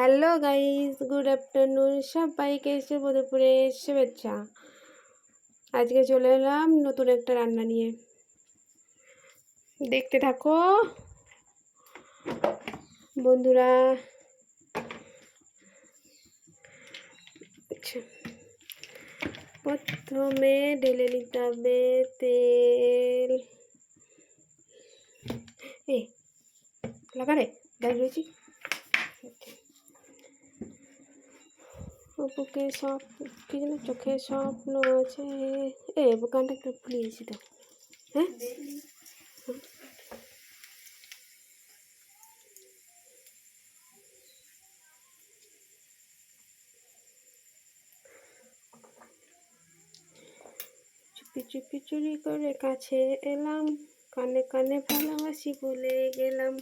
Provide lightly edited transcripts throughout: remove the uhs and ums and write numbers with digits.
Hello guys, good afternoon. সবাইকে শুভ দুপুরের শুভেচ্ছা। আজকে চলে এলাম নতুন একটা রান্না নিয়ে, দেখতে থাকো বন্ধুরা। প্রথমে ঢেলে নিতে হবে তেল। লাগারে দাঁড়িয়ে রয়েছি। বুকে সব কি যেন চোখে স্বপ্ন আছে। গানটা একটু ভুলিয়েছি তো। হ্যাঁ, চুপি চুপি চুরি করে কাছে এলাম, কানে কানে ভালোবাসি বলে গেলাম,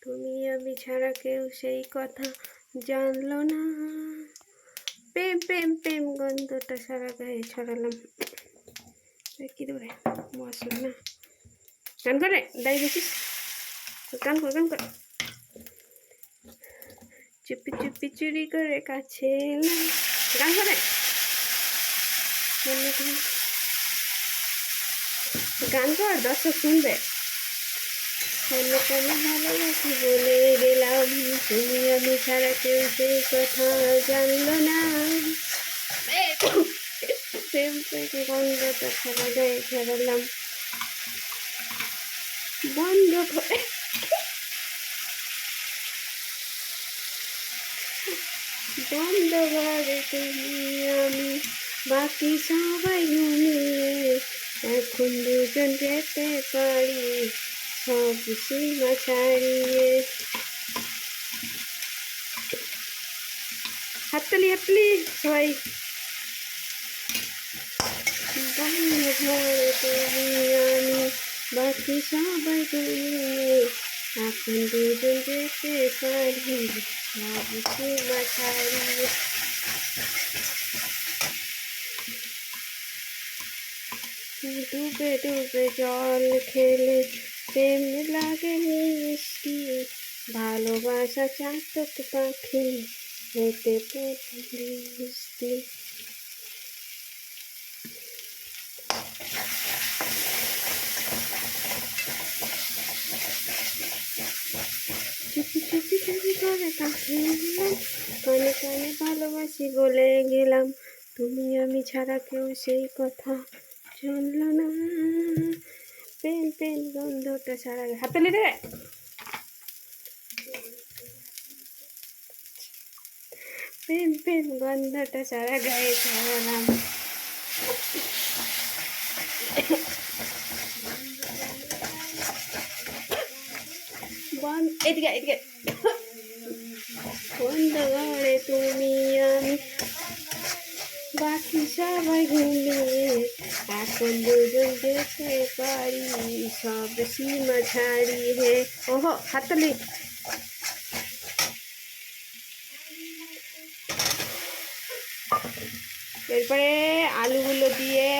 তুমি আমি ছাড়া কেউ সেই কথা জানলো না। প্রেম প্রেম প্রেম গন্ধটা সারা গায়ে ছড়ালাম। কি দেবে বসলো না, গান করে দাঁড়িয়ে গেছিস, গান কর গান কর। চুপি চুপি চুরি করে কাছে এলাম, গান করে গান কর, দর্শক শুনবে। কানে কানে ভালোবাসি বলে গেলাম, তুমি আমি ছাড়া কেউ সেই কথা জানলো না। প্রেম থেকে গন্ধটা সারা গায়ে ছড়ালাম, বন্ধ করে বন্ধ ঘরে তুমি আমি বাকি সবাই ঘুমিয়ে, এখন দুজন যেতে পারি সব সীমা ছাড়িয়ে। হাততালি হাততালি সবাই। বন্ধ ঘরে তুমি আমি বাকি সবাই ঘুমিয়ে, এখন দুজন যেতে পারি সব সীমা ছাড়িয়ে। ডুবে ডুবে জল খেলে প্রেম লাগে মিষ্টি, ভালোবাসা চাতক পাখি হেঁটে বৃষ্টি। চুপি চুপি চুপি করে কাছে এলাম, কানে কানে ভালোবাসি বলে গেলাম, তুমি আমি ছাড়া কেউ সেই কথা জানলো না। পেন পেন গন্ধটা সারা হাততালি রে। পেন পেন গন্ধটা সারা গায়ে ছড়ালাম, এদিকে এদিকে। বন্ধ ঘরে তুমি আমি বাকি সবাই ঘুমিয়ে, এখন দুজন যেতে পারি সব সীমা ছাড়িয়ে। ওহো হাততালি। এরপরে আলুগুলো দিয়ে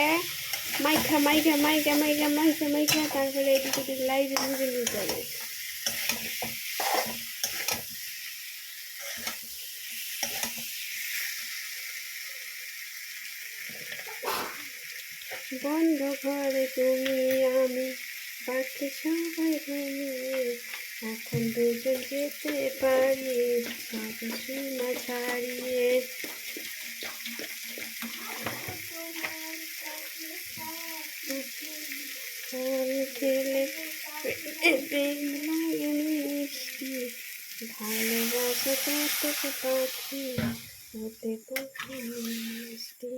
মাইখা মাইখা মাইখা মাইখা মাইখা মাইখা তারপরে এদিকে এদিকে লাইভে ভেজে নিতে হবে। বন্ধ ঘরে তুমি আমি বাকি সবাই ঘুমিয়ে, এখন দুজন যেতে পারি সব সীমা ছাড়িয়ে। খেলে প্রেম লাগে মিষ্টি, ভালোবাসা চাতক পাখি হতে মিষ্টি।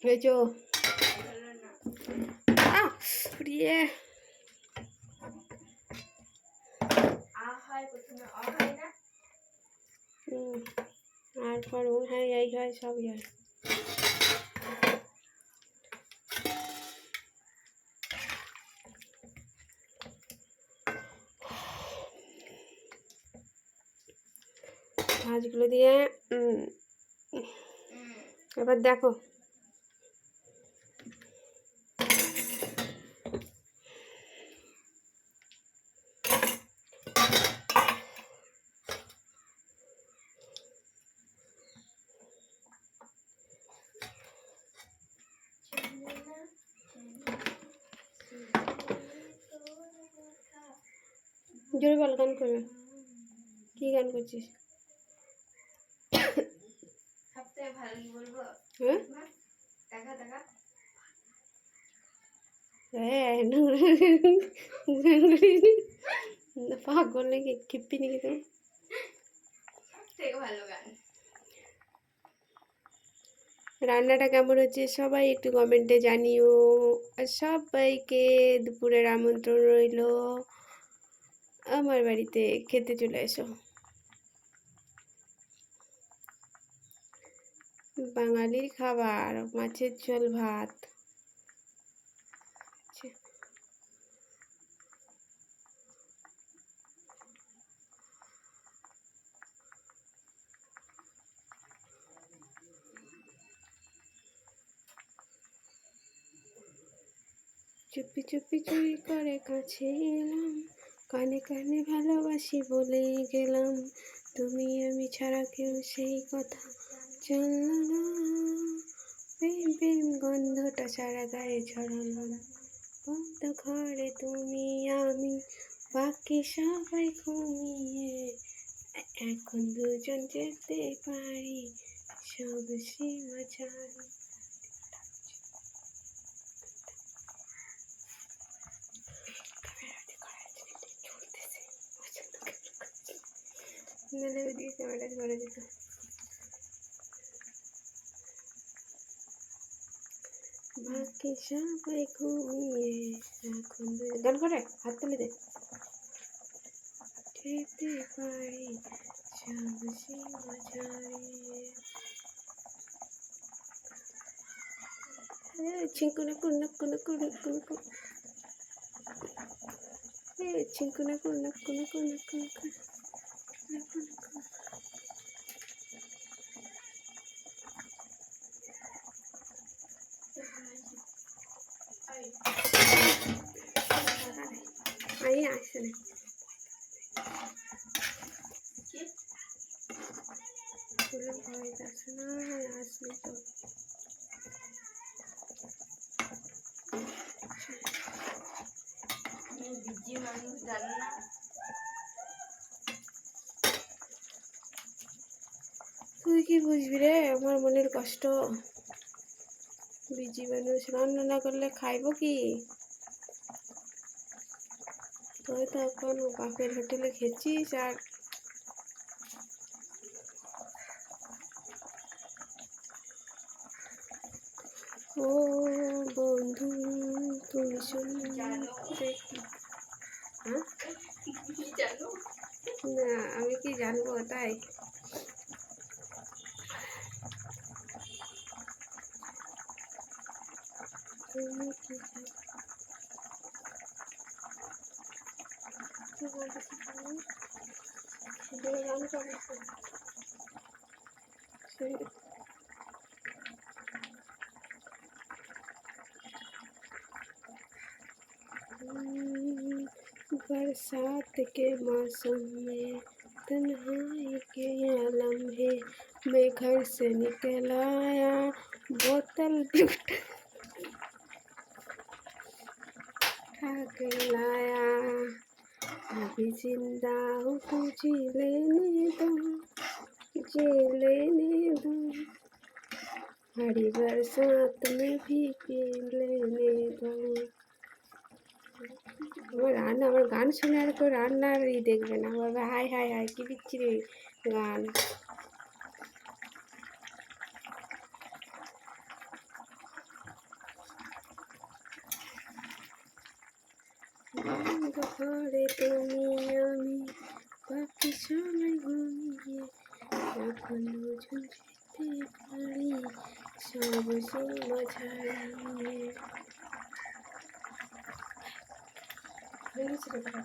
হয়েছো আর পর হ্যাঁ এই হয় সবই হয়। ভাঁজগুলো দিয়ে এবার দেখো জোরে বল, গান করবে। কি গান করছিস? সবথেকে ভালো কি বলবো? হ্যাঁ পাগল নাকি, খিপ্পি নাকি তুমি? সবথেকে ভালো গান। রান্নাটা কেমন হচ্ছে সবাই একটু কমেন্টে জানিও। আর সবাইকে দুপুরের আমন্ত্রণ রইল, আমার বাড়িতে খেতে চলে এসো। বাঙালির খাবার মাছের ঝোল ভাত। চুপি চুপি চুরি করে কাছে এলাম, কানে কানে ভালোবাসি বলে গেলাম, তুমি আমি ছাড়া কেউ সেই কথা জানলো না, প্রেম প্রেম গন্ধটা সারা গায়ে ছড়ালাম, বন্ধ ঘরে তুমি আমি বাকি সবাই ঘুমিয়ে, এখন দুজন যেতে পারি সব সীমা ছাড়ি। নাহলে ওইদিকে ক্যামেরা ধরে যেত। বাকি সবাই ঘুমিয়ে, এখন গান করে হাত তুলে দে, যেতে পারি সব সীমা ছাড়িয়ে। ছিঙ্কুনা কুন্না কুনা কুনা কুনা কুনা, ছিঙ্কুনা কুন্না কুনা কুনা কুনা কুনা। আমি আসে না ভয় আসে না, আসলে তো বিজি মানুষ জানো না। তুই কি বুঝবি রে আমার মনের কষ্ট? বিজি মানুষ রান্না না করলে খাইব কি? তুই তো এখন বাপের হোটেলে খেয়েছিস আর ও বন্ধু তুমি শুনতে কি? হ্যাঁ জানো না, আমি কি জানবো তাই? তুমি কি জানো? কি বলতেছি তুমি? গান করতেছি बरसात के मौसम में तन्हाई के आलम है, मैं घर से निकल आया बोतल उठा के लाया, अभी जिंदा हूँ तुझे लेने दो, जी लेने दो, हरी बरसात में भी पी लेने दो। আমার গান শুনে আর কেউ রান্নার দেখবে না, বলবে হাই হাই হাই কি বিচ্ছিরি গান। ঘরে তুমি আমি বাকি সবাই ঘুমিয়ে, এখন দুজন যেতে পারি সব সীমা ছাড়িয়ে। হয়ে গেছে কথাটা।